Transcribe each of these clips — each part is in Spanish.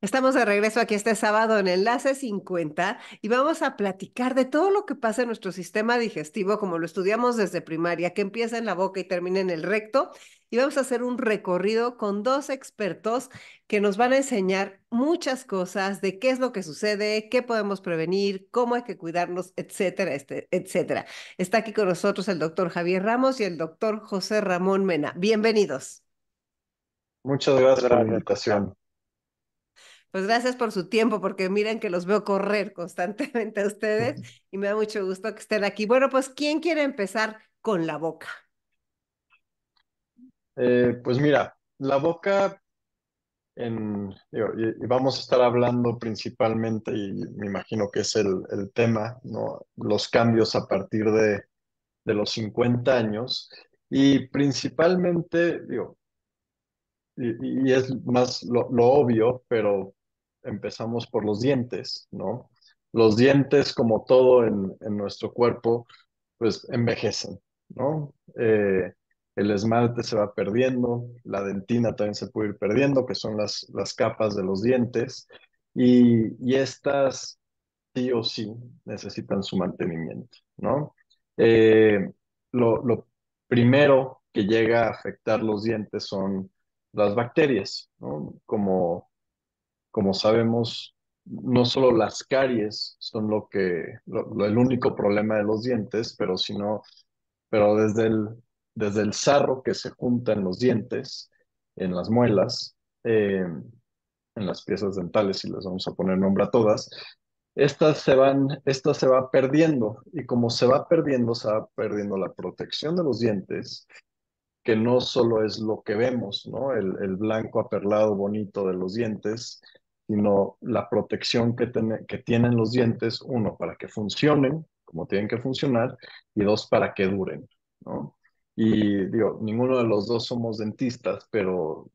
Estamos de regreso aquí este sábado en Enlace 50 y vamos a platicar de todo lo que pasa en nuestro sistema digestivo, como lo estudiamos desde primaria, que empieza en la boca y termina en el recto. Y vamos a hacer un recorrido con dos expertos que nos van a enseñar muchas cosas de qué es lo que sucede, qué podemos prevenir, cómo hay que cuidarnos, etcétera, etcétera. Está aquí con nosotros el doctor Javier Ramos y el doctor José Ramón Mena. Bienvenidos. Muchas gracias por la Gracias. invitación. Pues gracias por su tiempo, porque miren que los veo correr constantemente a ustedes y me da mucho gusto que estén aquí. Bueno, pues, ¿quién quiere empezar con la boca? Pues mira, la boca, y vamos a estar hablando principalmente, y me imagino que es el tema, ¿no? Los cambios a partir de los 50 años, y principalmente, y es más lo obvio, pero empezamos por los dientes, ¿no? Los dientes, como todo en nuestro cuerpo, pues envejecen, ¿no? El esmalte se va perdiendo, la dentina también se puede ir perdiendo, que son las capas de los dientes, y estas sí o sí necesitan su mantenimiento, ¿no? Eh, lo primero que llega a afectar los dientes son las bacterias, ¿no? Como sabemos, no solo las caries son el único problema de los dientes, pero desde el sarro que se junta en los dientes, en las muelas, en las piezas dentales, si les vamos a poner nombre a todas, esta se va perdiendo, y como se va perdiendo la protección de los dientes, que no solo es lo que vemos, ¿no? El blanco aperlado bonito de los dientes, sino la protección que tienen los dientes, uno, para que funcionen como tienen que funcionar, y dos, para que duren, ¿no? Y digo, ninguno de los dos somos dentistas, pero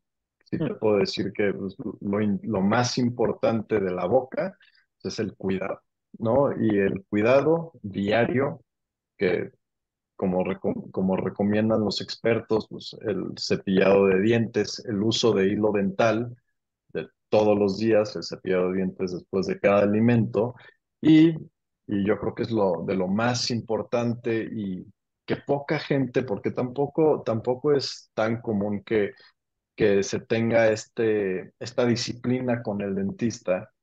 sí te puedo decir que pues, lo más importante de la boca pues, es el cuidado, ¿no? Y el cuidado diario que como recomiendan los expertos, pues el cepillado de dientes, el uso de hilo dental de todos los días, el cepillado de dientes después de cada alimento, y, y yo creo que es de lo más importante, y que poca gente, porque tampoco es tan común que se tenga esta disciplina con el dentista,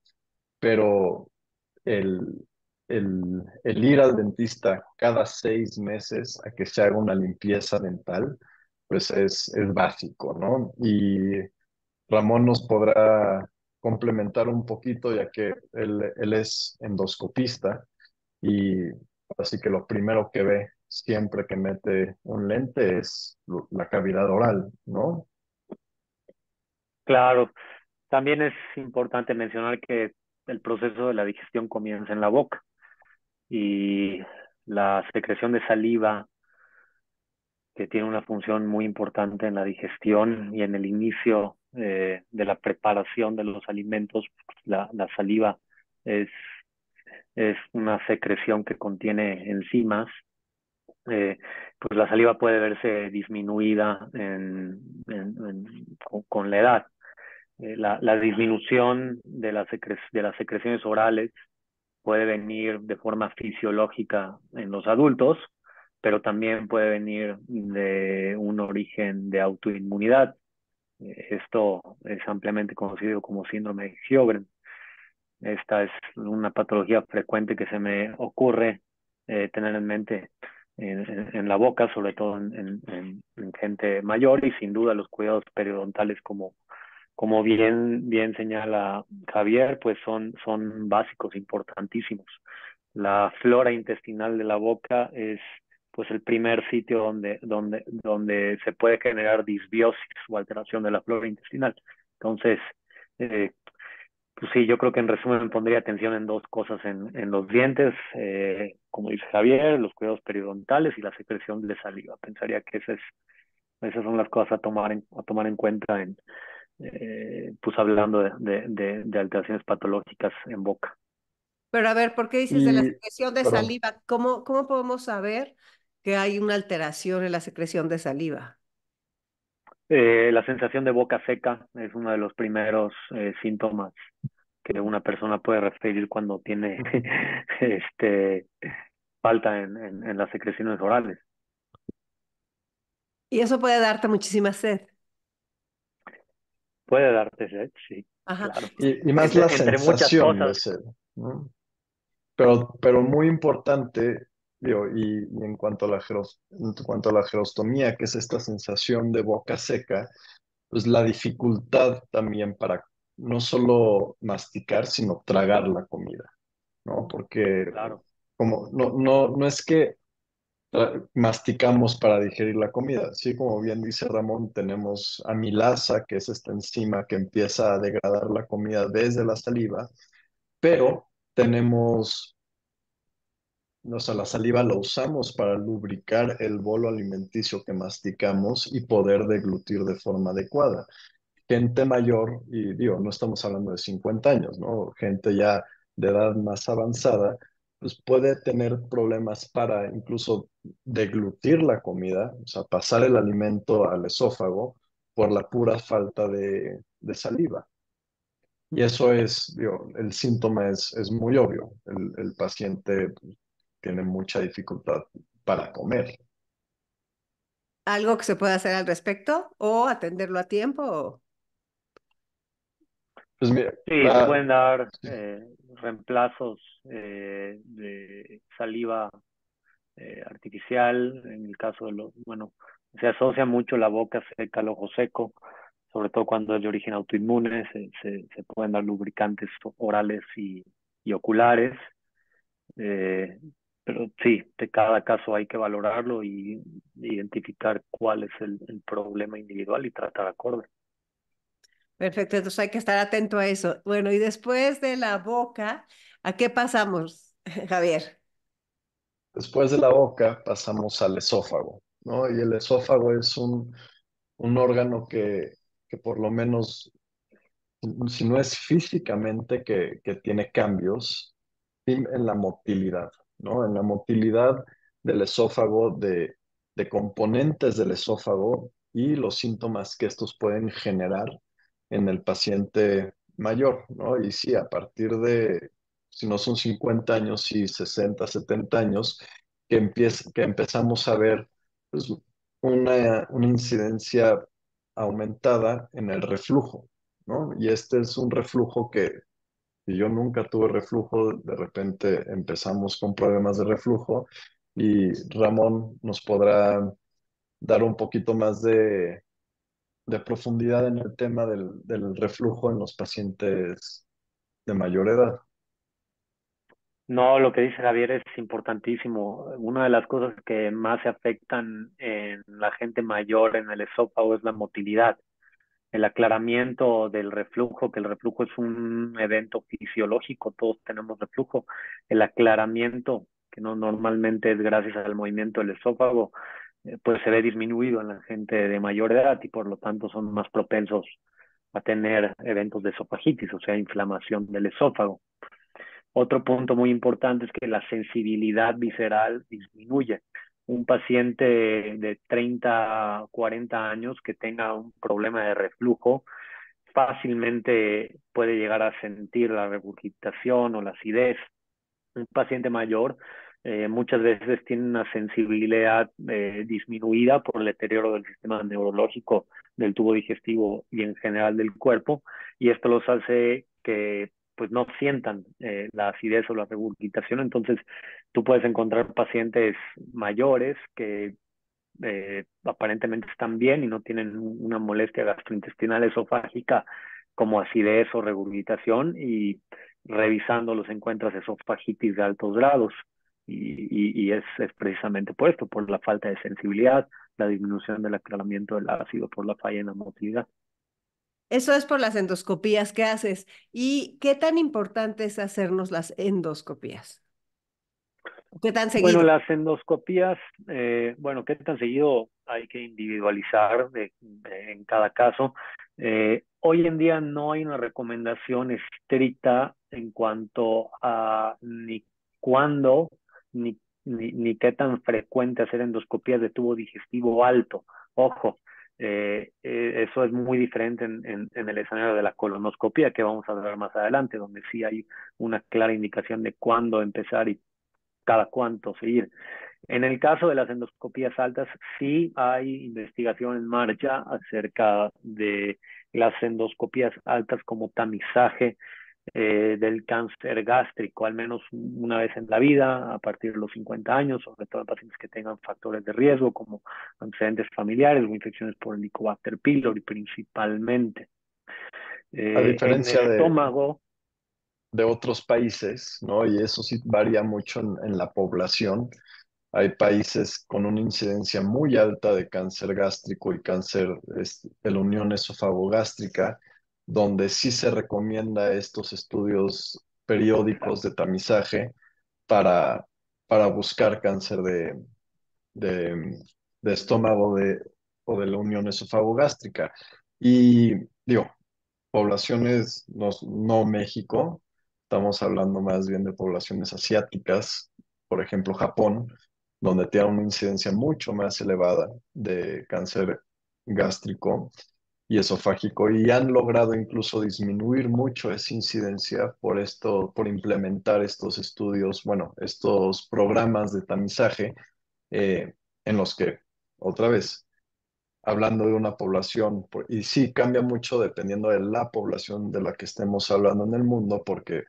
pero el, el ir al dentista cada 6 meses a que se haga una limpieza dental, pues es básico, ¿no? Y Ramón nos podrá complementar un poquito, ya que él es endoscopista, y así que lo primero que ve siempre que mete un lente es la cavidad oral, ¿no? Claro, también es importante mencionar que el proceso de la digestión comienza en la boca y la secreción de saliva, que tiene una función muy importante en la digestión y en el inicio de la preparación de los alimentos. La saliva es, es una secreción que contiene enzimas. eh, pues la saliva puede verse disminuida con la edad. La disminución de de las secreciones orales puede venir de forma fisiológica en los adultos, pero también puede venir de un origen de autoinmunidad. Esto es ampliamente conocido como síndrome de Sjögren. Esta es una patología frecuente que se me ocurre tener en mente en la boca, sobre todo en gente mayor, y sin duda los cuidados periodontales, como bien señala Javier, pues son básicos, importantísimos. La flora intestinal de la boca es pues el primer sitio donde se puede generar disbiosis o alteración de la flora intestinal. Entonces, eh, pues sí, yo creo que en resumen pondría atención en dos cosas en los dientes, como dice Javier, los cuidados periodontales y la secreción de saliva. Pensaría que esas son las cosas a tomar en cuenta pues hablando de alteraciones patológicas en boca. Pero a ver, ¿por qué dices de la Y, secreción de perdón, saliva? ¿Cómo podemos saber que hay una alteración en la secreción de saliva? La sensación de boca seca es uno de los primeros síntomas que una persona puede referir cuando tiene este, falta en las secreciones orales. Y eso puede darte muchísima sed. Puede darte sed, sí, Ajá. claro. Y más la Entre muchas sensación cosas, de sed, ¿no? Pero muy importante, digo, y en cuanto a la gerostomía, que es esta sensación de boca seca, pues la dificultad también para no solo masticar, sino tragar la comida, ¿no? Porque claro. como no es que masticamos para digerir la comida, sí, como bien dice Ramón, tenemos amilasa, que es esta enzima que empieza a degradar la comida desde la saliva, pero tenemos, o sea, la saliva la usamos para lubricar el bolo alimenticio que masticamos y poder deglutir de forma adecuada. Gente mayor, y digo, no estamos hablando de 50 años, ¿no? Gente ya de edad más avanzada, pues puede tener problemas para incluso deglutir la comida, o sea, pasar el alimento al esófago por la pura falta de saliva. Y eso es, digo, el síntoma es muy obvio. El paciente pues, tiene mucha dificultad para comer. ¿Algo que se pueda hacer al respecto o atenderlo a tiempo? Pues mira, Sí, se pueden dar sí, reemplazos de saliva artificial, en el caso de los, bueno, se asocia mucho la boca seca al ojo seco, sobre todo cuando es de origen autoinmune, se pueden dar lubricantes orales y oculares, eh, pero sí, de cada caso hay que valorarlo y identificar cuál es el problema individual y tratar acorde. Perfecto, entonces hay que estar atento a eso. Bueno, y después de la boca, ¿a qué pasamos, Javier? después de la boca pasamos al esófago, ¿no? Y el esófago es un órgano que por lo menos, si no es físicamente que tiene cambios, sí en la motilidad, ¿no? En la motilidad del esófago, de componentes del esófago y los síntomas que estos pueden generar en el paciente mayor, ¿no? Y sí, a partir de, si no son 50 años, sí 60, 70 años, que empezamos a ver pues, una incidencia aumentada en el reflujo, ¿no? Y este es un reflujo que si yo nunca tuve reflujo, de repente empezamos con problemas de reflujo y Ramón nos podrá dar un poquito más de profundidad en el tema del reflujo en los pacientes de mayor edad. No, lo que dice Javier es importantísimo. Una de las cosas que más se afectan en la gente mayor en el esófago es la motilidad, el aclaramiento del reflujo, que el reflujo es un evento fisiológico, todos tenemos reflujo. El aclaramiento, que no normalmente es gracias al movimiento del esófago, pues se ve disminuido en la gente de mayor edad y por lo tanto son más propensos a tener eventos de esofagitis, o sea, inflamación del esófago. Otro punto muy importante es que la sensibilidad visceral disminuye. Un paciente de 30, 40 años que tenga un problema de reflujo fácilmente puede llegar a sentir la regurgitación o la acidez. Un paciente mayor muchas veces tiene una sensibilidad disminuida por el deterioro del sistema neurológico, del tubo digestivo y en general del cuerpo, y esto los hace que pues no sientan la acidez o la regurgitación. Entonces, tú puedes encontrar pacientes mayores que aparentemente están bien y no tienen una molestia gastrointestinal esofágica como acidez o regurgitación y revisando los encuentras esofagitis de altos grados y es precisamente por esto, por la falta de sensibilidad, la disminución del aclaramiento del ácido, por la falla en la motilidad. Eso es por las endoscopías que haces. ¿Y qué tan importante es hacernos las endoscopías? ¿Qué tan Bueno, seguido? las endoscopías, bueno, qué tan seguido hay que individualizar en cada caso. Hoy en día no hay una recomendación estricta en cuanto a ni cuándo ni qué tan frecuente hacer endoscopías de tubo digestivo alto. Ojo, Eso es muy diferente en el escenario de la colonoscopia, que vamos a ver más adelante, donde sí hay una clara indicación de cuándo empezar y cada cuánto seguir. En el caso de las endoscopías altas, sí hay investigación en marcha acerca de las endoscopías altas como tamizaje del cáncer gástrico, al menos una vez en la vida, a partir de los 50 años, sobre todo en pacientes que tengan factores de riesgo como antecedentes familiares o infecciones por Helicobacter pylori principalmente. A En diferencia estómago, de otros países, ¿no? Y eso sí varía mucho en la población. Hay países con una incidencia muy alta de cáncer gástrico y cáncer de la unión esofagogástrica, donde sí se recomienda estos estudios periódicos de tamizaje para, para buscar cáncer de, de estómago o de la unión esofagogástrica. Y digo, poblaciones no México, estamos hablando más bien de poblaciones asiáticas, por ejemplo Japón, donde tiene una incidencia mucho más elevada de cáncer gástrico y esofágico y han logrado incluso disminuir mucho esa incidencia por esto, por implementar estos estudios, bueno, estos programas de tamizaje en los que, otra vez, hablando de una población, y sí cambia mucho dependiendo de la población de la que estemos hablando en el mundo, porque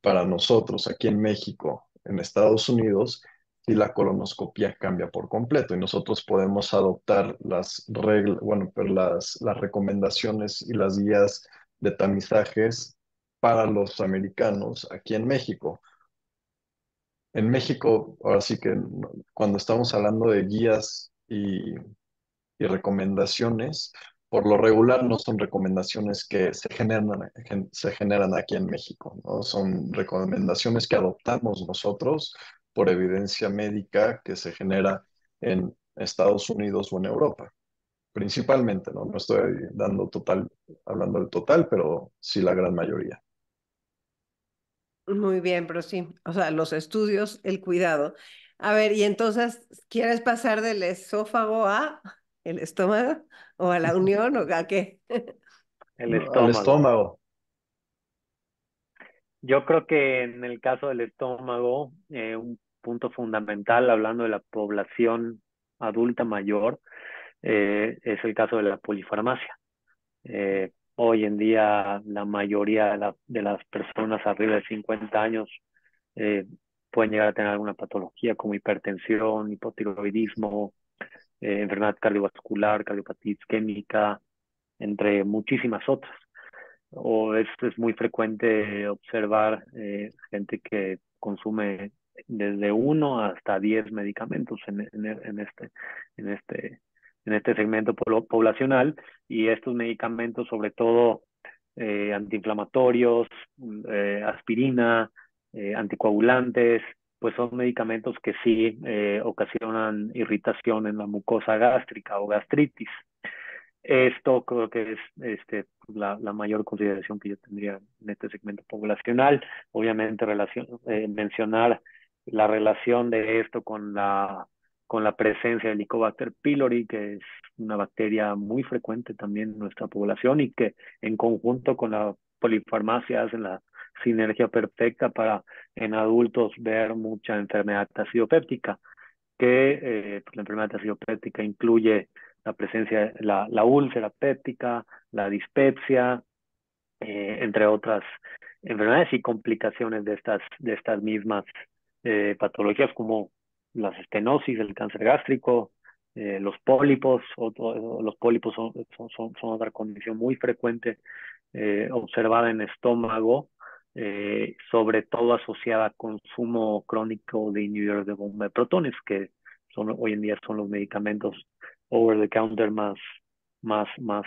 para nosotros aquí en México, en Estados Unidos, sí la colonoscopia cambia por completo y nosotros podemos adoptar las reglas, bueno, pero las recomendaciones y las guías de tamizajes para los americanos aquí en México. En México, ahora sí que cuando estamos hablando de guías y recomendaciones, por lo regular no son recomendaciones que se generan aquí en México, ¿no? Son recomendaciones que adoptamos nosotros por evidencia médica que se genera en Estados Unidos o en Europa, principalmente, ¿no? No estoy hablando del total, pero sí la gran mayoría. Muy bien, pero sí, o sea, los estudios, el cuidado. A ver, y entonces, ¿quieres pasar del esófago a el estómago o a la unión o a qué? el No, al estómago. estómago. Yo creo que en el caso del estómago, un punto fundamental, hablando de la población adulta mayor, es el caso de la polifarmacia. Hoy en día la mayoría de las personas arriba de 50 años eh, pueden llegar a tener alguna patología como hipertensión, hipotiroidismo, enfermedad cardiovascular, cardiopatía isquémica, entre muchísimas otras. O es muy frecuente observar gente que consume desde 1 hasta 10 medicamentos en este, en este segmento poblacional, y estos medicamentos, sobre todo antiinflamatorios, aspirina, anticoagulantes, pues son medicamentos que sí ocasionan irritación en la mucosa gástrica o gastritis. Esto creo que es la mayor consideración que yo tendría en este segmento poblacional. Obviamente mencionar la relación de esto con la presencia de Helicobacter pylori, que es una bacteria muy frecuente también en nuestra población y que en conjunto con la polifarmacia hacen la sinergia perfecta para en adultos ver mucha enfermedad acidopéptica, que pues la enfermedad acidopéptica incluye la presencia, la úlcera péptica, la dispepsia, entre otras enfermedades y complicaciones de estas mismas patologías, como las estenosis, el cáncer gástrico, los pólipos. Los pólipos son otra condición muy frecuente observada en estómago, sobre todo asociada a consumo crónico de inhibidores de bomba de protones, que hoy en día son los medicamentos over the counter más, más, más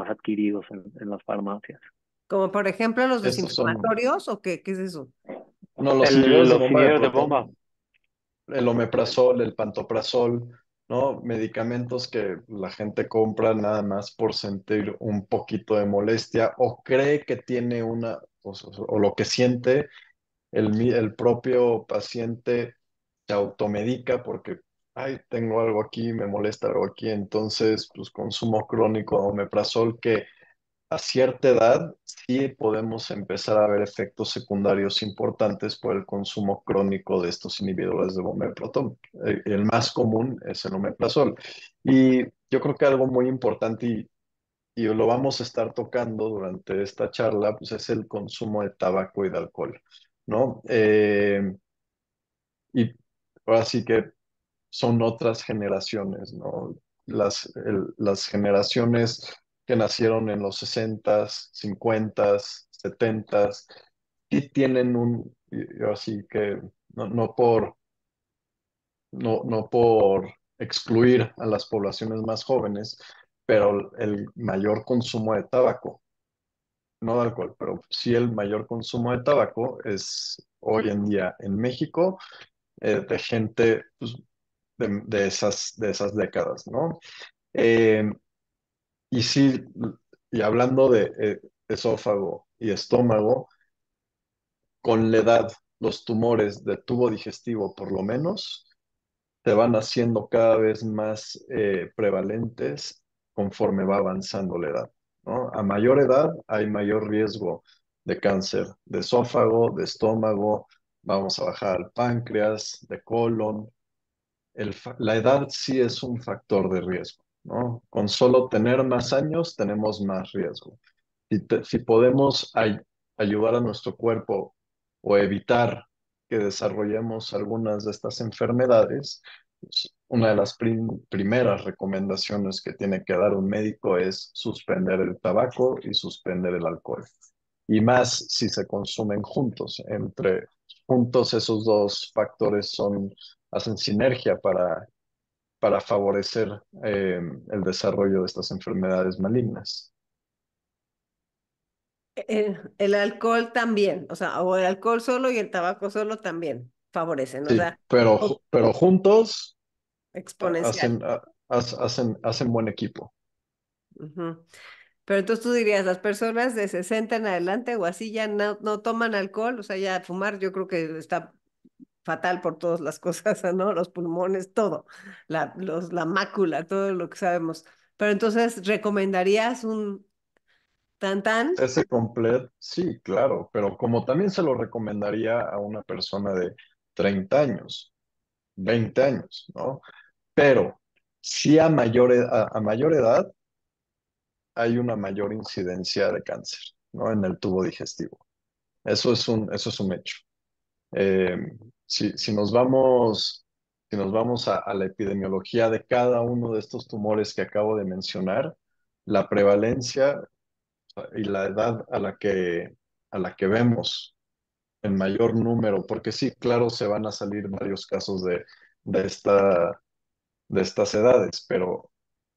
adquiridos en las farmacias. Como por ejemplo los Estos son, desinflamatorios o qué, ¿qué es eso? no, los inhibidores de Los bomba de inhibidores de bomba. protón, el omeprazol, el pantoprazol, ¿no? Medicamentos que la gente compra nada más por sentir un poquito de molestia o cree que tiene o lo que siente, el propio paciente se automedica porque ay, tengo algo aquí, me molesta algo aquí, entonces pues consumo crónico de omeprazol que a cierta edad sí podemos empezar a ver efectos secundarios importantes por el consumo crónico de estos inhibidores de bomba de protón. El más común es el omeprazol. Y yo creo que algo muy importante y lo vamos a estar tocando durante esta charla, pues es el consumo de tabaco y de alcohol, ¿no? Y ahora sí que son otras generaciones, ¿no? Las generaciones que nacieron en los 60s, 50s, 70s, sí tienen así que no por excluir a las poblaciones más jóvenes, pero el mayor consumo de tabaco, no de alcohol, pero sí el mayor consumo de tabaco es hoy en día en México, de gente pues, de esas décadas, ¿no? Eh, y sí, y hablando de esófago y estómago, con la edad, los tumores de tubo digestivo, por lo menos, se van haciendo cada vez más prevalentes conforme va avanzando la edad, ¿no? A mayor edad hay mayor riesgo de cáncer de esófago, de estómago, vamos a bajar al páncreas, de colon. La edad sí es un factor de riesgo, ¿no? Con solo tener más años tenemos más riesgo. Si podemos ayudar a nuestro cuerpo o evitar que desarrollemos algunas de estas enfermedades, pues, una de las primeras recomendaciones que tiene que dar un médico es suspender el tabaco y suspender el alcohol. Y más si se consumen juntos. Juntos esos dos factores hacen sinergia para favorecer el desarrollo de estas enfermedades malignas. El alcohol también, o sea, o el alcohol solo y el tabaco solo también favorecen, o Sí, sea, o- pero juntos exponencial. hacen buen equipo. Ujú. Pero entonces tú dirías, las personas de 60 en adelante o así ya no toman alcohol, o sea, ya fumar yo creo que está fatal por todas las cosas, ¿no? Los pulmones, todo, la mácula, todo lo que sabemos. Pero entonces, ¿recomendarías un tan tan? Ese completo, sí, claro, pero como también se lo recomendaría a una persona de 30 años, 20 años, ¿no? Pero sí a mayor edad hay una mayor incidencia de cáncer, ¿no? En el tubo digestivo. Eso es un hecho. Eh, si nos vamos a la epidemiología de cada uno de estos tumores que acabo de mencionar, la prevalencia y la edad a la que vemos en mayor número, porque sí, claro, se van a salir varios casos de, esta, de estas edades, pero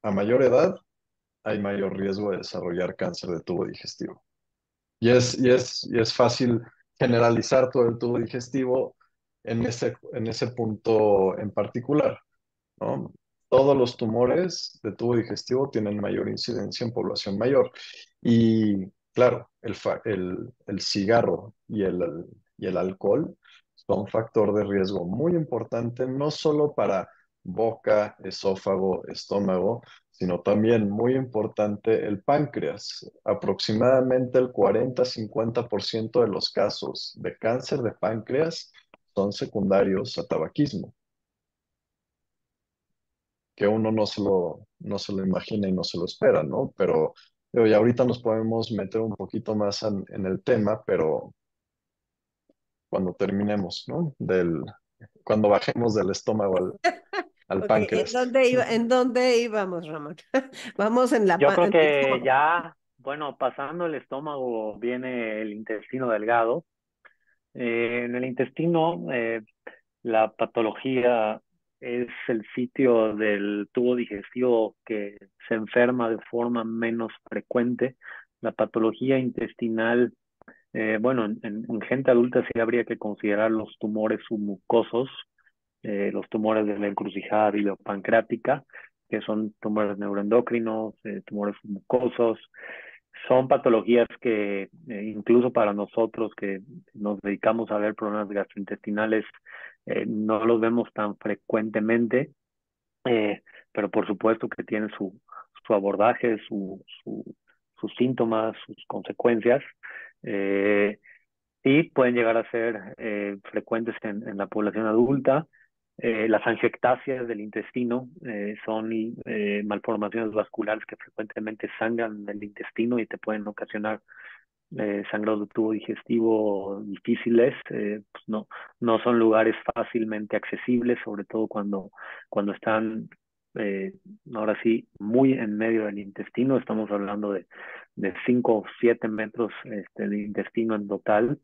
a mayor edad hay mayor riesgo de desarrollar cáncer de tubo digestivo. Y es fácil generalizar todo el tubo digestivo en ese punto en particular, ¿no? Todos los tumores de tubo digestivo tienen mayor incidencia en población mayor. Y claro, el cigarro y el alcohol son un factor de riesgo muy importante, no solo para boca, esófago, estómago, sino también muy importante el páncreas. Aproximadamente el 40-50% de los casos de cáncer de páncreas son secundarios a tabaquismo, que uno no se lo imagina y no se lo espera, ¿no? Pero digo, ya ahorita nos podemos meter un poquito más en el tema, pero cuando terminemos, ¿no? Cuando bajemos del estómago al Ok, páncreas. en dónde íbamos, Ramón? Vamos en Yo creo en el que estómago. ya, bueno, pasando el estómago viene el intestino delgado. En el intestino, la patología es el sitio del tubo digestivo que se enferma de forma menos frecuente. La patología intestinal, bueno, en gente adulta sí habría que considerar los tumores submucosos, los tumores de la encrucijada biliopancreática, que son tumores neuroendocrinos, tumores submucosos. Son patologías que incluso para nosotros que nos dedicamos a ver problemas gastrointestinales, no los vemos tan frecuentemente. eh, pero por supuesto que tiene su abordaje, sus síntomas, sus consecuencias, eh, y pueden llegar a ser frecuentes en la población adulta. Las angiectasias del intestino son malformaciones vasculares que frecuentemente sangran del intestino y te pueden ocasionar sangrados de tubo digestivo difíciles. Pues no son lugares fácilmente accesibles, sobre todo cuando están, eh, ahora sí, muy en medio del intestino. Estamos hablando de 5 o 7 metros de intestino en total.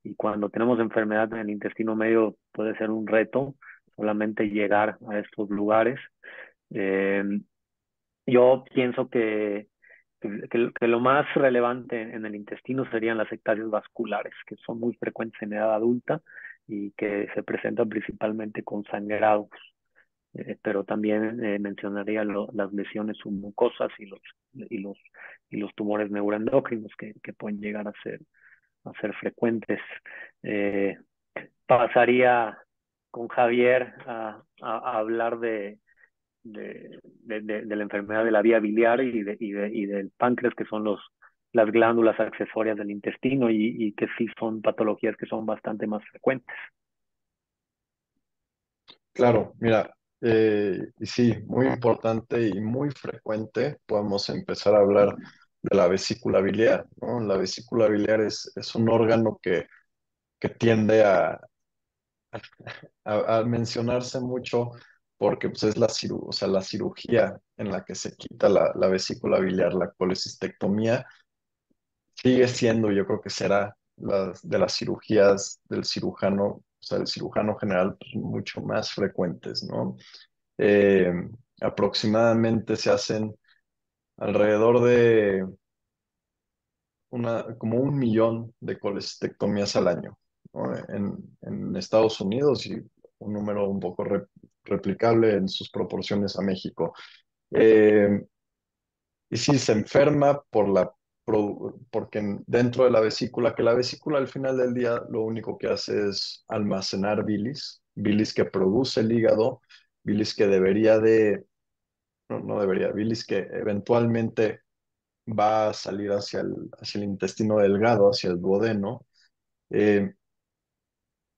Y cuando tenemos enfermedad en el intestino medio puede ser un reto solamente llegar a estos lugares. Eh, yo pienso que lo más relevante en el intestino serían las ectasias vasculares, que son muy frecuentes en edad adulta y que se presentan principalmente con sangrados. Pero también mencionaría las lesiones submucosas y los, y los tumores neuroendocrinos que pueden llegar a ser frecuentes. Eh, Pasaría con Javier a hablar de la enfermedad de la vía biliar y del páncreas, que son las glándulas accesorias del intestino y que sí son patologías que son bastante más frecuentes. Claro, mira, y sí, muy importante y muy frecuente, podemos empezar a hablar de la vesícula biliar, ¿no? La vesícula biliar es un órgano que tiende a mencionarse mucho porque pues, es o sea, la cirugía en la que se quita la vesícula biliar, la colecistectomía, sigue siendo, yo creo que será de las cirugías del cirujano, o sea, del cirujano general, pues, mucho más frecuentes, ¿no? Eh, Aproximadamente se hacen alrededor de como 1 millón de colestectomías al año, ¿no? En Estados Unidos y un número un poco replicable en sus proporciones a México. Eh, y sí, se enferma porque dentro de la vesícula, que la vesícula al final del día lo único que hace es almacenar bilis, bilis que produce el hígado, bilis que no debería, bilis que eventualmente va a salir hacia el intestino delgado, hacia el duodeno, eh,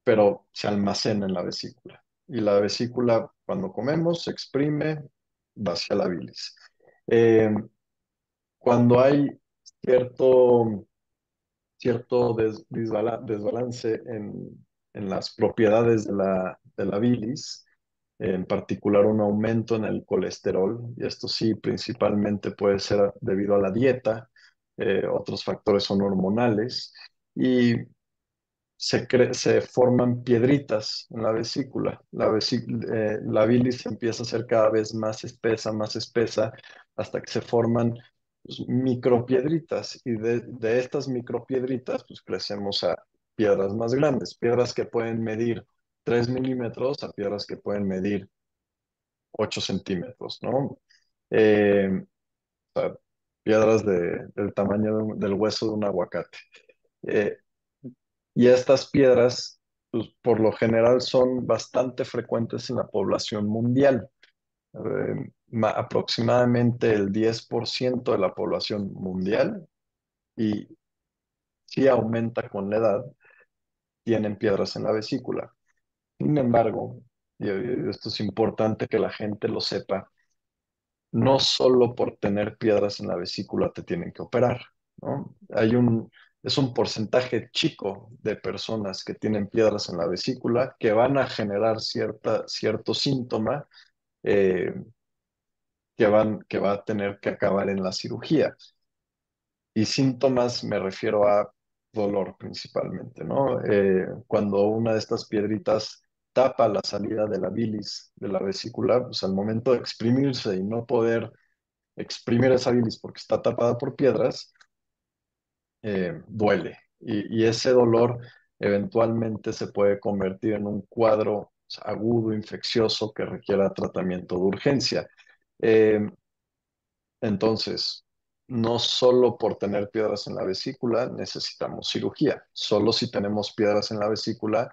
pero se almacena en la vesícula. Y la vesícula, cuando comemos, se exprime, va hacia la bilis. Eh, Cuando hay cierto, cierto desbalance en las propiedades de la bilis, en particular un aumento en el colesterol, y esto sí principalmente puede ser debido a la dieta, otros factores son hormonales, y se forman piedritas en la vesícula. La bilis empieza a ser cada vez más espesa, hasta que se forman pues, micropiedritas, y de estas micropiedritas pues crecemos a piedras más grandes, piedras que pueden medir 3 milímetros a piedras que pueden medir 8 centímetros, ¿no? O sea, piedras del tamaño del hueso de un aguacate. Eh, y estas piedras, pues, por lo general, son bastante frecuentes en la población mundial. Aproximadamente el 10% de la población mundial, y si aumenta con la edad, tienen piedras en la vesícula. Sin embargo, y esto es importante que la gente lo sepa, no solo por tener piedras en la vesícula te tienen que operar, ¿no? Es un porcentaje chico de personas que tienen piedras en la vesícula que van a generar cierto síntoma, eh, que va a tener que acabar en la cirugía. Y síntomas me refiero a dolor principalmente, ¿no? Cuando una de estas piedritas tapa la salida de la bilis de la vesícula, pues al momento de exprimirse y no poder exprimir esa bilis porque está tapada por piedras, duele. Y ese dolor eventualmente se puede convertir en un cuadro agudo, infeccioso, que requiera tratamiento de urgencia. Eh, entonces, no solo por tener piedras en la vesícula necesitamos cirugía, solo si tenemos piedras en la vesícula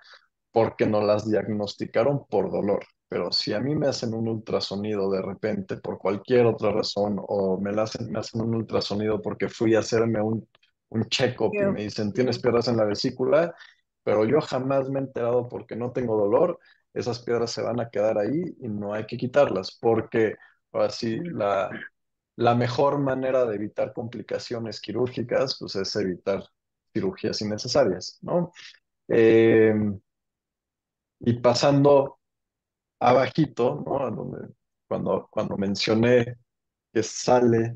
porque no las diagnosticaron por dolor. Pero si a mí me hacen un ultrasonido de repente por cualquier otra razón, o me hacen un ultrasonido porque fui a hacerme un check-up y Creo. me dicen, tienes Ujú. piedras en la vesícula, pero yo jamás me he enterado porque no tengo dolor, esas piedras se van a quedar ahí y no hay que quitarlas, porque ahora sí, la mejor manera de evitar complicaciones quirúrgicas, pues es evitar cirugías innecesarias, ¿no? Eh, y pasando abajito, ¿no? Cuando mencioné que sale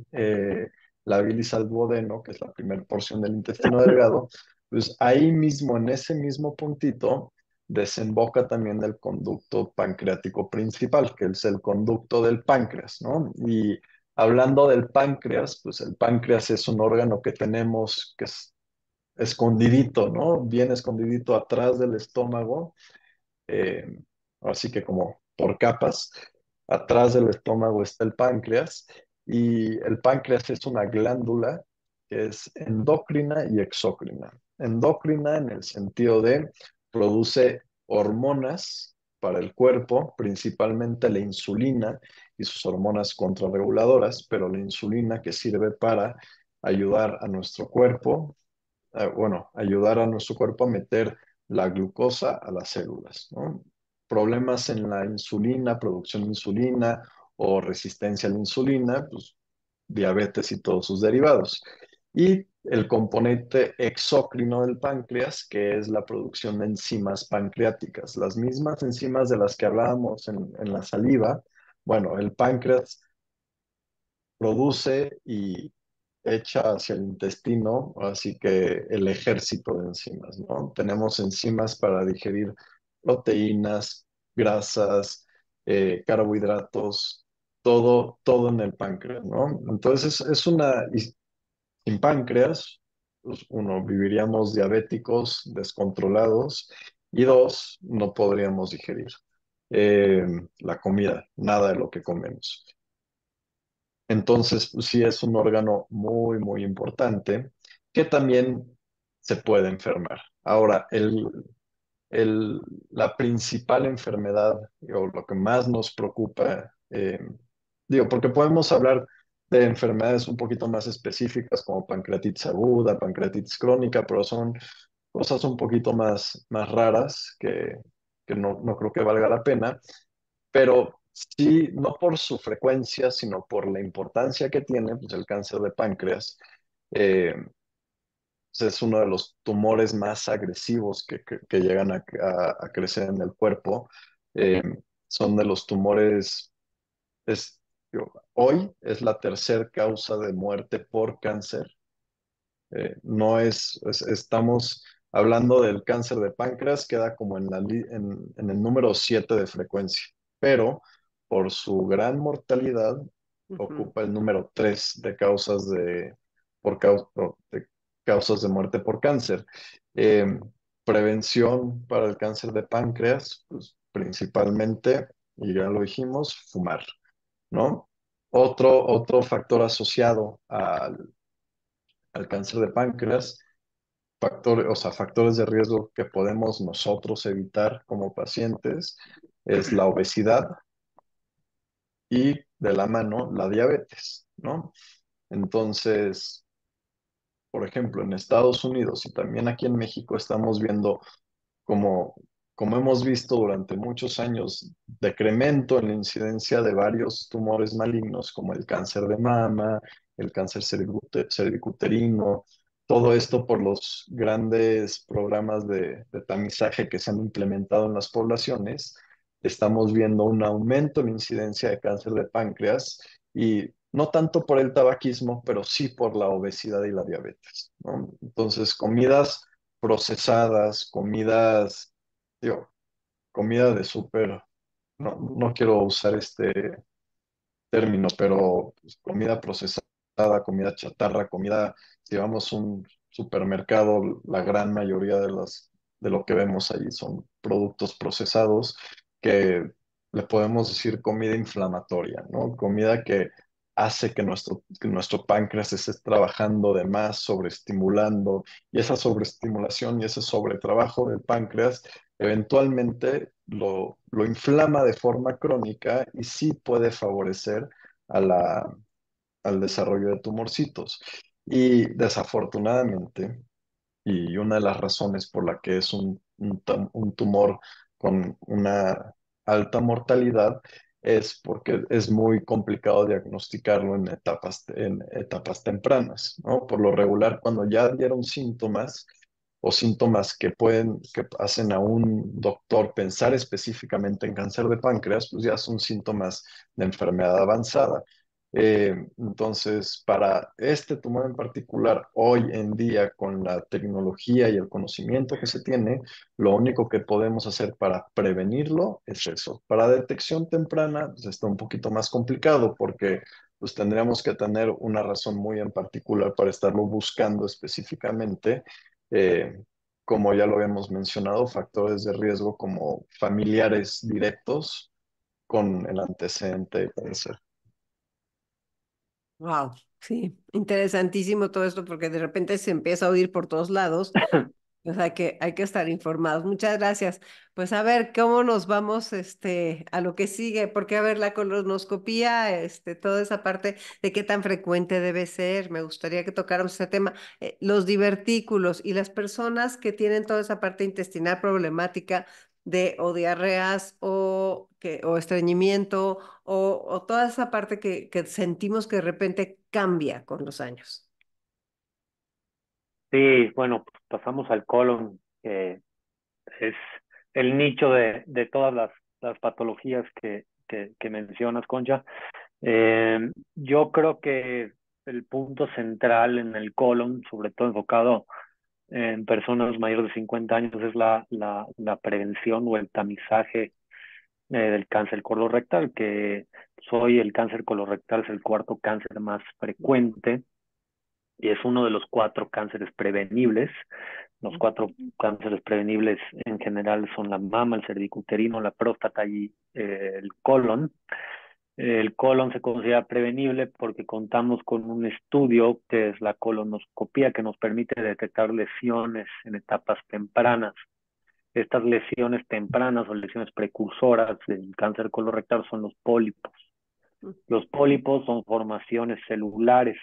la bilis al duodeno, que es la primera porción del intestino delgado, pues ahí mismo, en ese mismo puntito, desemboca también el conducto pancreático principal, que es el conducto del páncreas, ¿no? Y hablando del páncreas, pues el páncreas es un órgano que tenemos que es escondidito, ¿no? Bien escondidito atrás del estómago, eh, así que como por capas. Atrás del estómago está el páncreas y el páncreas es una glándula que es endocrina y exócrina. Endocrina en el sentido de produce hormonas para el cuerpo, principalmente la insulina y sus hormonas contrarreguladoras, pero la insulina que sirve para ayudar a nuestro cuerpo, bueno, ayudar a nuestro cuerpo a meter la glucosa a las células, ¿no? Problemas en la insulina, producción de insulina o resistencia a la insulina, pues diabetes y todos sus derivados. Y el componente exócrino del páncreas, que es la producción de enzimas pancreáticas, las mismas enzimas de las que hablábamos en la saliva. Bueno, el páncreas produce y echa hacia el intestino, así que el ejército de enzimas, ¿no? Tenemos enzimas para digerir proteínas, grasas, carbohidratos, todo en el páncreas, ¿no? Entonces y sin páncreas, pues, uno, viviríamos diabéticos, descontrolados, y dos, no podríamos digerir eh, la comida, nada de lo que comemos. Entonces, pues, sí es un órgano muy importante que también se puede enfermar. Ahora, el- la principal enfermedad o lo que más nos preocupa, digo, porque podemos hablar de enfermedades un poquito más específicas como pancreatitis aguda, pancreatitis crónica, pero son cosas un poquito más raras que no creo que valga la pena, pero sí, no por su frecuencia, sino por la importancia que tiene, pues el cáncer de páncreas pues, es uno de los tumores más agresivos que llegan a crecer en el cuerpo. Eh, Son de los tumores, hoy es la tercera causa de muerte por cáncer. No estamos hablando del cáncer de páncreas, queda como en el número 7 de frecuencia, pero por su gran mortalidad Ujú. ocupa el número 3 de por cau- no, de causas de muerte por cáncer. Eh, Prevención para el cáncer de páncreas, pues principalmente, y ya lo dijimos, fumar, ¿no? Otro factor asociado al cáncer de páncreas, factores, o sea, factores de riesgo que podemos nosotros evitar como pacientes es la obesidad y de la mano la diabetes, ¿no? Entonces, por ejemplo, en Estados Unidos y también aquí en México estamos viendo como, como hemos visto durante muchos años, decremento en la incidencia de varios tumores malignos, como el cáncer de mama, el cáncer cervicuterino, todo esto por los grandes programas de tamizaje que se han implementado en las poblaciones. Estamos viendo un aumento en la incidencia de cáncer de páncreas y no tanto por el tabaquismo, pero sí por la obesidad y la diabetes, ¿no? Entonces, comidas procesadas, comidas, digo, comida de súper, no quiero usar este término, pero pues, comida procesada, comida chatarra, comida, si vamos a un supermercado, la gran mayoría de lo que vemos ahí son productos procesados que le podemos decir comida inflamatoria, ¿no? Comida que hace que nuestro páncreas esté trabajando de más, sobreestimulando, y esa sobreestimulación y ese sobretrabajo del páncreas eventualmente lo inflama de forma crónica y sí puede favorecer a al desarrollo de tumorcitos. Y desafortunadamente, y una de las razones por la que es un tumor con una alta mortalidad es porque es muy complicado diagnosticarlo en etapas tempranas, ¿no? Por lo regular, cuando ya dieron síntomas o síntomas que hacen a un doctor pensar específicamente en cáncer de páncreas, pues ya son síntomas de enfermedad avanzada. Entonces, para este tumor en particular, hoy en día, con la tecnología y el conocimiento que se tiene, lo único que podemos hacer para prevenirlo es eso. Para detección temprana, pues está un poquito más complicado porque pues tendríamos que tener una razón muy en particular para estarlo buscando específicamente. Como ya lo habíamos mencionado, factores de riesgo como familiares directos con el antecedente de cáncer. Wow, sí, interesantísimo todo esto porque de repente se empieza a oír por todos lados. Pues hay que estar informados. Muchas gracias. Pues a ver cómo nos vamos a lo que sigue, porque a ver la colonoscopía, toda esa parte de qué tan frecuente debe ser. Me gustaría que tocáramos ese tema. Los divertículos y las personas que tienen toda esa parte intestinal problemática de o diarreas o estreñimiento o toda esa parte que sentimos que de repente cambia con los años. Sí, bueno, pues pasamos al colon, que es el nicho de todas las patologías que mencionas, Concha. Yo creo que el punto central en el colon, sobre todo enfocado en personas mayores de 50 años, es la prevención o el tamizaje del cáncer colorectal, que hoy el cáncer colorectal es el cuarto cáncer más frecuente y es uno de los cuatro cánceres prevenibles. Los cuatro cánceres prevenibles en general son la mama, el cervicuterino, la próstata y el colon. El colon se considera prevenible porque contamos con un estudio que es la colonoscopía, que nos permite detectar lesiones en etapas tempranas. Estas lesiones tempranas o lesiones precursoras del cáncer colorectal son los pólipos. Los pólipos son formaciones celulares.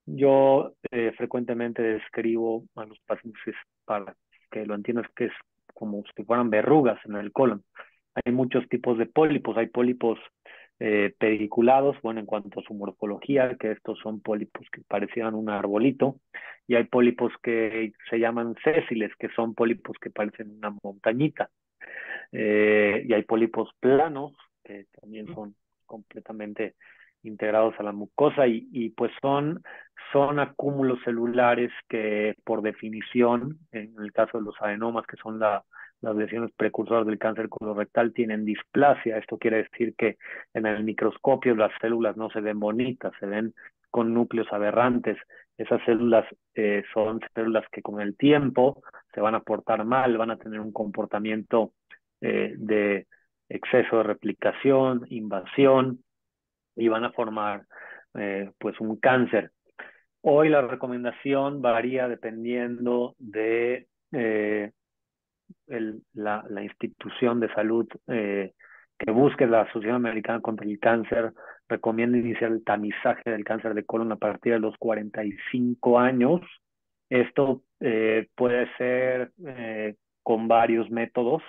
Yo frecuentemente describo a los pacientes para que lo entiendas que es como si fueran verrugas en el colon. Hay muchos tipos de pólipos. Hay pólipos pediculados, bueno, en cuanto a su morfología, que estos son pólipos que parecían un arbolito, y hay pólipos que se llaman sésiles, que son pólipos que parecen una montañita, y hay pólipos planos, que también son completamente integrados a la mucosa, y pues son acúmulos celulares que por definición, en el caso de los adenomas, que son las lesiones precursoras del cáncer colorectal, tienen displasia. Esto quiere decir que en el microscopio las células no se ven bonitas, se ven con núcleos aberrantes. Esas células son células que con el tiempo se van a portar mal, van a tener un comportamiento de exceso de replicación, invasión, y van a formar pues un cáncer. Hoy la recomendación varía dependiendo de la institución de salud que busque. La Asociación Americana contra el Cáncer recomienda iniciar el tamizaje del cáncer de colon a partir de los 45 años. Esto puede ser con varios métodos.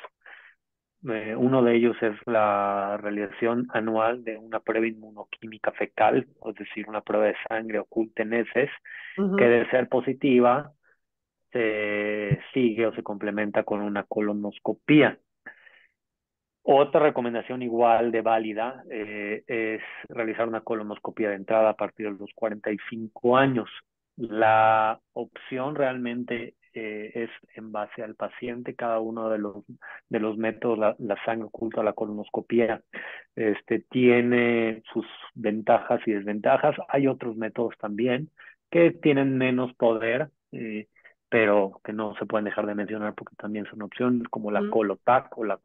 Uno de ellos es la realización anual de una prueba inmunoquímica fecal, es decir, una prueba de sangre oculta en heces, que Ujú. de ser positiva se sigue o se complementa con una colonoscopía. Otra recomendación igual de válida es realizar una colonoscopia de entrada a partir de los 45 años. La opción realmente es en base al paciente. Cada uno de los métodos, la sangre oculta, la colonoscopia, tiene sus ventajas y desventajas. Hay otros métodos también que tienen menos poder, pero que no se pueden dejar de mencionar porque también son opciones, como la Ujú. Colotac o la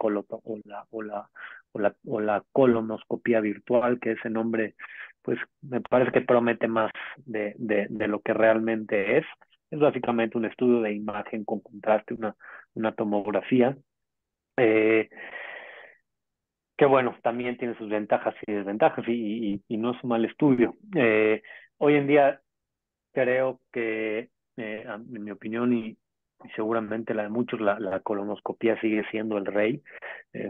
colonoscopia virtual, que ese nombre pues me parece que promete más de lo que realmente es. Es básicamente un estudio de imagen con contraste, una tomografía, Eh, que bueno, también tiene sus ventajas y desventajas y no es un mal estudio. Hoy en día creo que, en mi opinión y seguramente la de muchos, la colonoscopia sigue siendo el rey,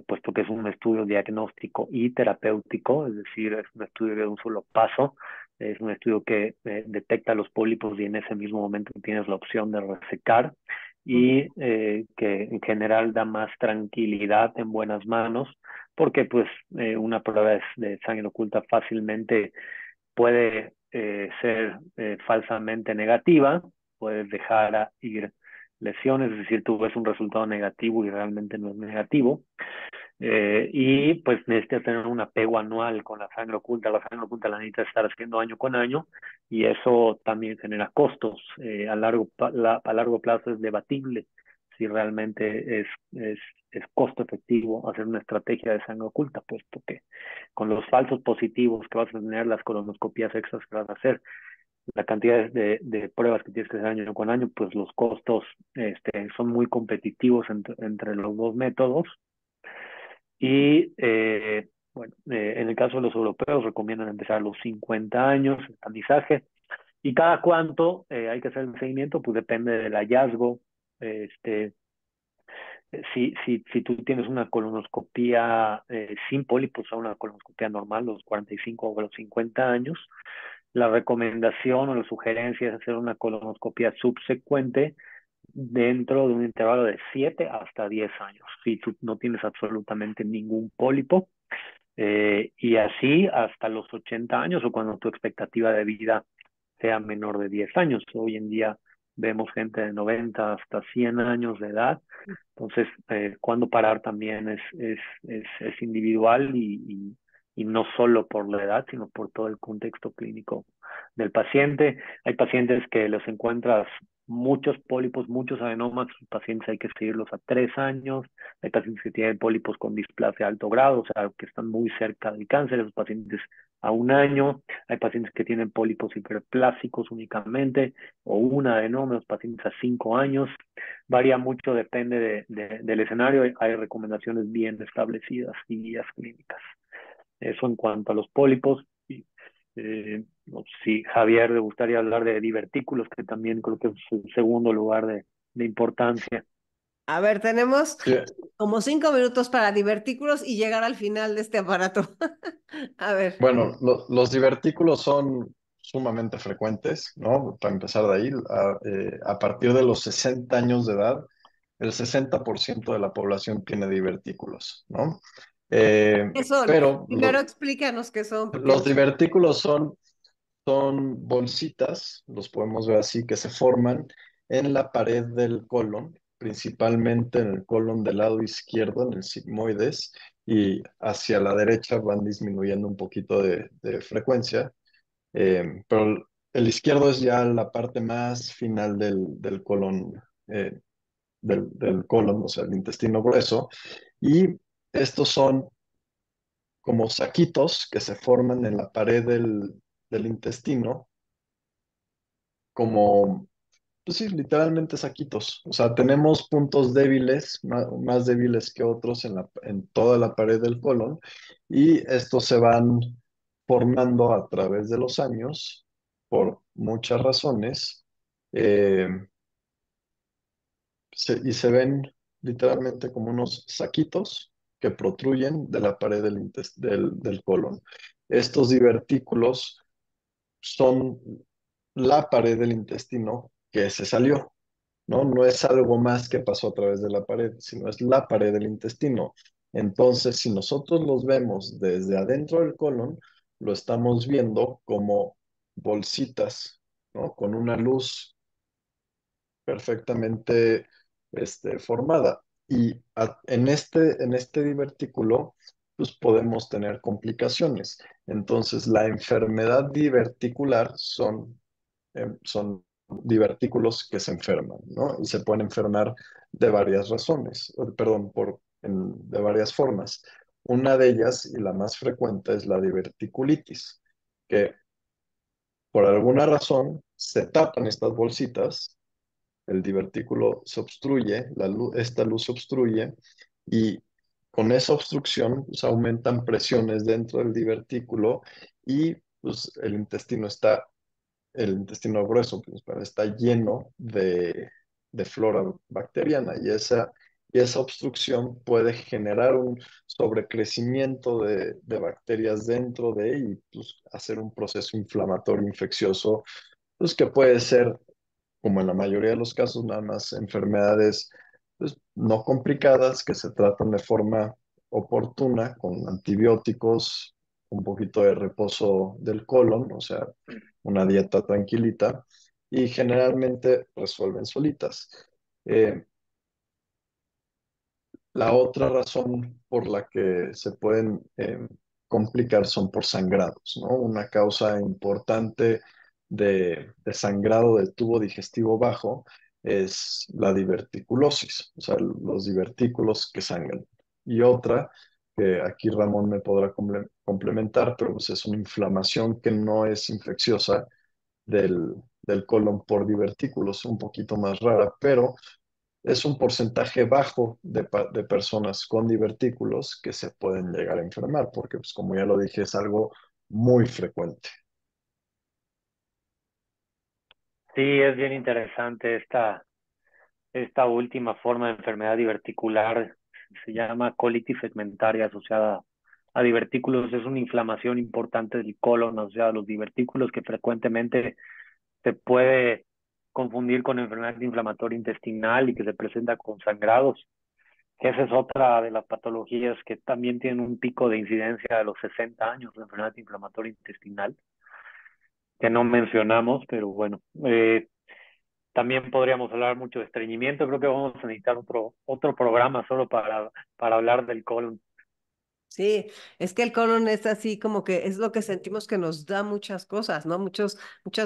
puesto que es un estudio diagnóstico y terapéutico, es decir, es un estudio de un solo paso, es un estudio que detecta los pólipos y en ese mismo momento tienes la opción de resecar y que en general da más tranquilidad en buenas manos, porque pues una prueba de sangre oculta fácilmente puede ser falsamente negativa, puedes dejar ir lesiones, es decir, tú ves un resultado negativo y realmente no es negativo, y pues necesitas tener un apego anual con la sangre oculta la necesitas estar haciendo año con año, y eso también genera costos, a largo plazo es debatible si realmente es costo efectivo hacer una estrategia de sangre oculta, puesto que con los falsos positivos que vas a tener, las colonoscopías extras que vas a hacer, la cantidad de pruebas que tienes que hacer año con año, pues los costos son muy competitivos entre los dos métodos. Y bueno, en el caso de los europeos recomiendan empezar a los 50 años, el tamizaje. ¿Y cada cuánto hay que hacer el seguimiento? Pues depende del hallazgo. Este, si tú tienes una colonoscopía sin pólipos o una colonoscopía normal, los 45 o los 50 años, la recomendación o la sugerencia es hacer una colonoscopia subsecuente dentro de un intervalo de 7 hasta 10 años, si tú no tienes absolutamente ningún pólipo, y así hasta los 80 años o cuando tu expectativa de vida sea menor de 10 años. Hoy en día vemos gente de 90 hasta 100 años de edad, entonces cuándo parar también es individual y no solo por la edad, sino por todo el contexto clínico del paciente. Hay pacientes que los encuentras muchos pólipos, muchos adenomas, pacientes hay que seguirlos a 3 años, hay pacientes que tienen pólipos con displasia de alto grado, o sea, que están muy cerca del cáncer, esos pacientes a 1 año, hay pacientes que tienen pólipos hiperplásicos únicamente, o un adenoma, los pacientes a 5 años, varía mucho, depende del escenario, hay recomendaciones bien establecidas y guías clínicas. Eso en cuanto a los pólipos. Y, no sé si Javier le gustaría hablar de divertículos, que también creo que es el segundo lugar de importancia. A ver, tenemos Sí, como 5 minutos para divertículos y llegar al final de este aparato. A ver, bueno, los divertículos son sumamente frecuentes, ¿no? Para empezar de ahí, a partir de los 60 años de edad, el 60% de la población tiene divertículos, ¿no? ¿qué son? Pero Primero explícanos qué son, porque los divertículos son bolsitas, los podemos ver así, que se forman en la pared del colon, principalmente en el colon del lado izquierdo, en el sigmoides, y hacia la derecha van disminuyendo un poquito de frecuencia, pero el izquierdo es ya la parte más final del colon, del colon, o sea, el intestino grueso, y estos son como saquitos que se forman en la pared del intestino, como, pues sí, literalmente saquitos. O sea, tenemos puntos débiles, más débiles que otros en toda la pared del colon, y estos se van formando a través de los años por muchas razones, eh, y se ven literalmente como unos saquitos que protruyen de la pared del colon. Estos divertículos son la pared del intestino que se salió, ¿no? No es algo más que pasó a través de la pared, sino es la pared del intestino. Entonces, si nosotros los vemos desde adentro del colon, lo estamos viendo como bolsitas, ¿no? Con una luz perfectamente formada. Y en este divertículo, pues podemos tener complicaciones. Entonces, la enfermedad diverticular son divertículos que se enferman, ¿no? Y se pueden enfermar de varias razones, perdón, de varias formas. Una de ellas, y la más frecuente, es la diverticulitis, que por alguna razón se tapan estas bolsitas, el divertículo se obstruye, esta luz se obstruye Y con esa obstrucción, pues, aumentan presiones dentro del divertículo y pues, el intestino grueso principal está lleno de flora bacteriana y esa obstrucción puede generar un sobrecrecimiento de bacterias dentro de y pues, hacer un proceso inflamatorio infeccioso, pues, que puede ser, como en la mayoría de los casos, nada más enfermedades pues, no complicadas que se tratan de forma oportuna con antibióticos, un poquito de reposo del colon, o sea, una dieta tranquilita, y generalmente resuelven solitas. Eh, la otra razón por la que se pueden complicar son por sangrados, ¿no? Una causa importante de sangrado del tubo digestivo bajo es la diverticulosis, o sea, los divertículos que sangran. Y otra, que aquí Ramón me podrá complementar, pero pues es una inflamación que no es infecciosa del colon por divertículos, un poquito más rara, pero es un porcentaje bajo de personas con divertículos que se pueden llegar a enfermar, porque pues como ya lo dije, es algo muy frecuente. Sí, es bien interesante esta última forma de enfermedad diverticular. Se llama colitis segmentaria asociada a divertículos. Es una inflamación importante del colon, o sea, los divertículos que frecuentemente se puede confundir con enfermedad inflamatoria intestinal y que se presenta con sangrados. Esa es otra de las patologías que también tienen un pico de incidencia de los 60 años, la enfermedad inflamatoria intestinal, que no mencionamos, pero bueno. También podríamos hablar mucho de estreñimiento. Creo que vamos a necesitar otro programa solo para hablar del colon. Sí, es que el colon es así como que es lo que sentimos que nos da muchas cosas, ¿no? Muchas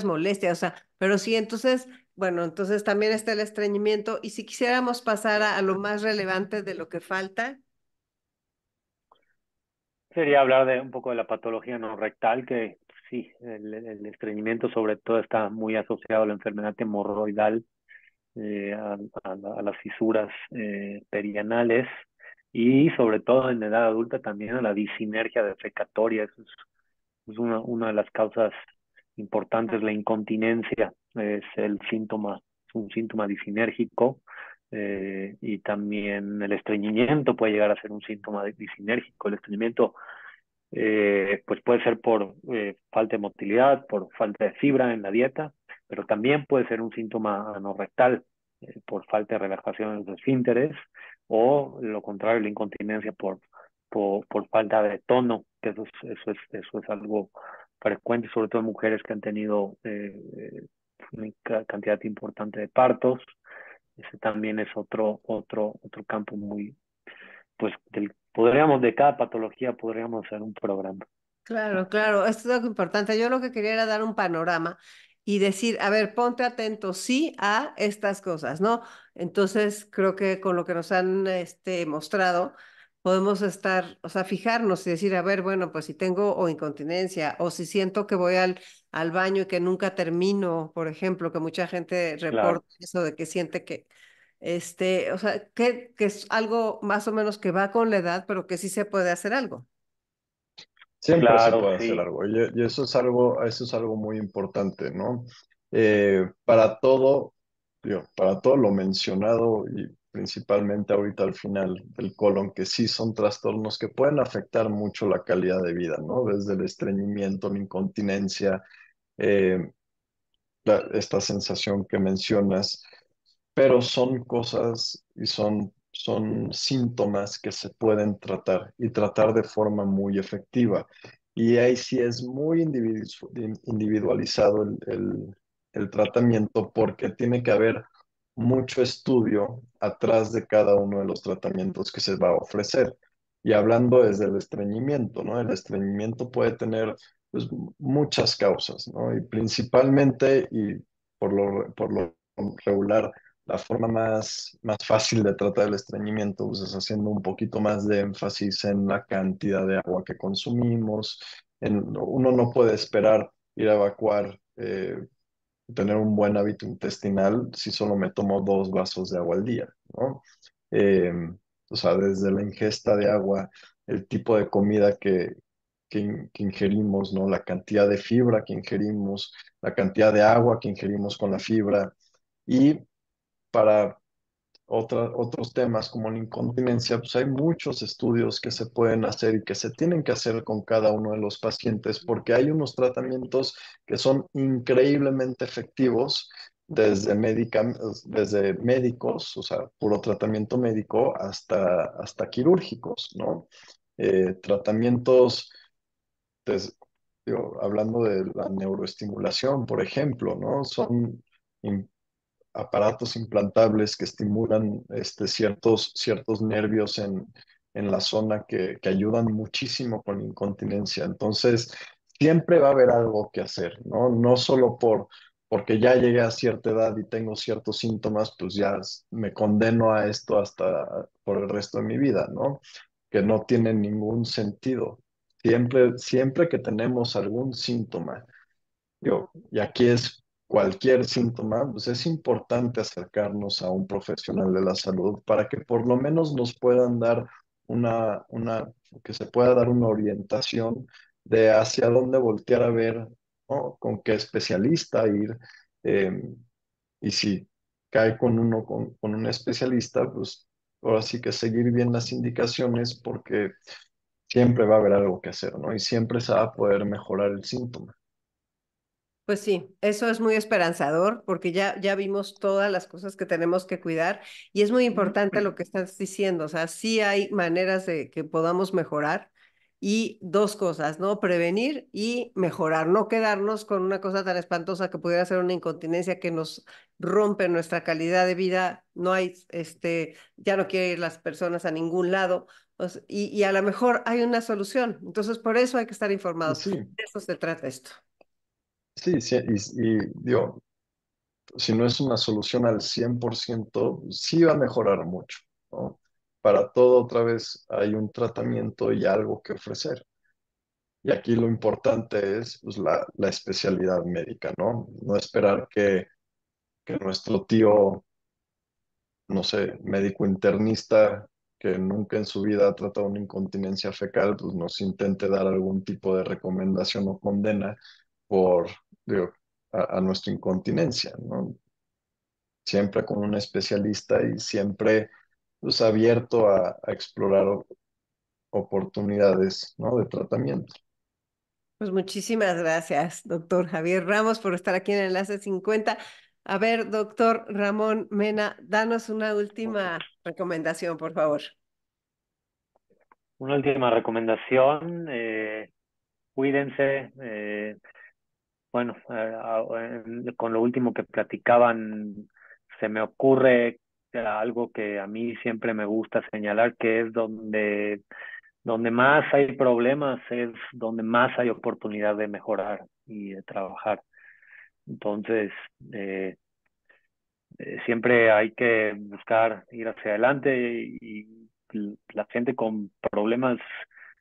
molestias, o sea, pero sí, entonces, bueno, entonces también está el estreñimiento y si quisiéramos pasar a lo más relevante de lo que falta, Sería hablar de un poco de la patología no rectal, que sí, el estreñimiento sobre todo está muy asociado a la enfermedad hemorroidal, a las fisuras perianales y sobre todo en edad adulta también a la disinergia defecatoria. Eso es una de las causas importantes. La incontinencia es es un síntoma disinérgico, y también el estreñimiento puede llegar a ser un síntoma disinérgico. El estreñimiento pues puede ser por falta de motilidad, por falta de fibra en la dieta, pero también puede ser un síntoma anorrectal, por falta de relajación en los esfínteres, o lo contrario, la incontinencia por falta de tono, que eso es algo frecuente, sobre todo en mujeres que han tenido una cantidad importante de partos. Ese también es otro campo muy, pues, de cada patología podríamos hacer un programa. claro, claro, esto es algo importante. Yo lo que quería era dar un panorama y decir, a ver, ponte atento, sí, a estas cosas, ¿no? Entonces, creo que con lo que nos han mostrado, podemos estar, o sea, fijarnos y decir, a ver, bueno, pues si tengo o incontinencia o si siento que voy al baño y que nunca termino, por ejemplo, que mucha gente Claro, reporta eso de que siente que, o sea, que es algo más o menos que va con la edad, pero que sí se puede hacer algo. Siempre se claro, puede hacer sí, algo y eso es algo muy importante, ¿no? Para todo, digo, para todo lo mencionado y principalmente ahorita al final del colon, que sí son trastornos que pueden afectar mucho la calidad de vida, ¿no? Desde el estreñimiento, la incontinencia, eh, esta sensación que mencionas, pero son cosas y son síntomas que se pueden tratar y tratar de forma muy efectiva. Y ahí sí es muy individualizado el tratamiento porque tiene que haber mucho estudio atrás de cada uno de los tratamientos que se va a ofrecer. Y hablando desde el estreñimiento, ¿no? El estreñimiento puede tener pues, muchas causas, ¿no? Y principalmente, y por lo regular, la forma más fácil de tratar el estreñimiento pues, es haciendo un poquito más de énfasis en la cantidad de agua que consumimos. Uno no puede esperar ir a evacuar, tener un buen hábito intestinal si solo me tomo 2 vasos de agua al día, ¿no? O sea, desde la ingesta de agua, el tipo de comida que ingerimos, ¿no? La cantidad de fibra que ingerimos, la cantidad de agua que ingerimos con la fibra. Y para otros temas como la incontinencia, pues hay muchos estudios que se pueden hacer y que se tienen que hacer con cada uno de los pacientes porque hay unos tratamientos que son increíblemente efectivos desde médicos, o sea, puro tratamiento médico, hasta quirúrgicos, ¿no? Tratamientos, hablando de la neuroestimulación, por ejemplo, ¿no? Son aparatos implantables que estimulan ciertos nervios en la zona que ayudan muchísimo con la incontinencia. Entonces, siempre va a haber algo que hacer, ¿no? No solo porque ya llegué a cierta edad y tengo ciertos síntomas, pues ya me condeno a esto hasta por el resto de mi vida, ¿no? Que no tiene ningún sentido. Siempre que tenemos algún síntoma, y aquí es cualquier síntoma, pues es importante acercarnos a un profesional de la salud para que por lo menos nos puedan dar que se pueda dar una orientación de hacia dónde voltear a ver, ¿no? Con qué especialista ir, eh, y si cae con un especialista, pues ahora sí que seguir bien las indicaciones porque siempre va a haber algo que hacer, ¿no? Y siempre se va a poder mejorar el síntoma. Pues sí, eso es muy esperanzador porque ya vimos todas las cosas que tenemos que cuidar y es muy importante lo que estás diciendo, o sea, sí hay maneras de que podamos mejorar y dos cosas, ¿no? Prevenir y mejorar, no quedarnos con una cosa tan espantosa que pudiera ser una incontinencia que nos rompe nuestra calidad de vida, no hay, ya no quieren ir las personas a ningún lado y a lo mejor hay una solución, entonces por eso hay que estar informados, Sí, de eso se trata esto. sí, sí, digo, si no es una solución al 100%, sí va a mejorar mucho, ¿no? Para todo otra vez hay un tratamiento y algo que ofrecer. Y aquí lo importante es pues, la especialidad médica, ¿no? No esperar que nuestro tío, no sé, médico internista, que nunca en su vida ha tratado una incontinencia fecal, pues nos intente dar algún tipo de recomendación o condena por, digo, a nuestra incontinencia, ¿no? Siempre con un especialista y siempre pues, abierto a explorar oportunidades, ¿no? De tratamiento. Pues muchísimas gracias, doctor Javier Ramos, por estar aquí en Enlace 50. A ver, doctor Ramón Mena, danos una última recomendación, por favor. Una última recomendación, cuídense. Bueno, con lo último que platicaban, se me ocurre algo que a mí siempre me gusta señalar, que es donde más hay problemas, es donde más hay oportunidad de mejorar y de trabajar. Entonces, eh, siempre hay que buscar ir hacia adelante y la gente con problemas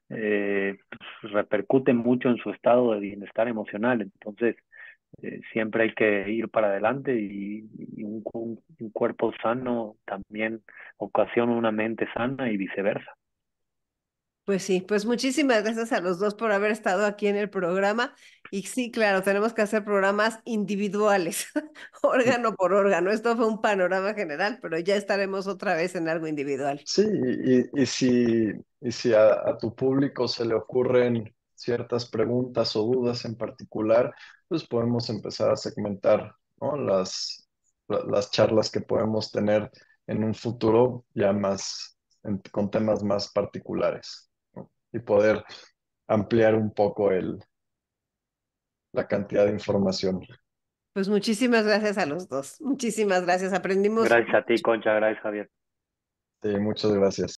pues, repercute mucho en su estado de bienestar emocional. Entonces, siempre hay que ir para adelante y un cuerpo sano también ocasiona una mente sana y viceversa. Pues sí, pues muchísimas gracias a los dos por haber estado aquí en el programa. Y sí, claro, tenemos que hacer programas individuales, órgano por órgano. Esto fue un panorama general, pero ya estaremos otra vez en algo individual. Sí, y si a tu público se le ocurren ciertas preguntas o dudas en particular, pues podemos empezar a segmentar, ¿no? Las charlas que podemos tener en un futuro ya más con temas más particulares, ¿no? Y poder ampliar un poco la cantidad de información. Pues muchísimas gracias a los dos. Muchísimas gracias. Aprendimos Gracias a ti, Concha, gracias, Javier. Muchas gracias.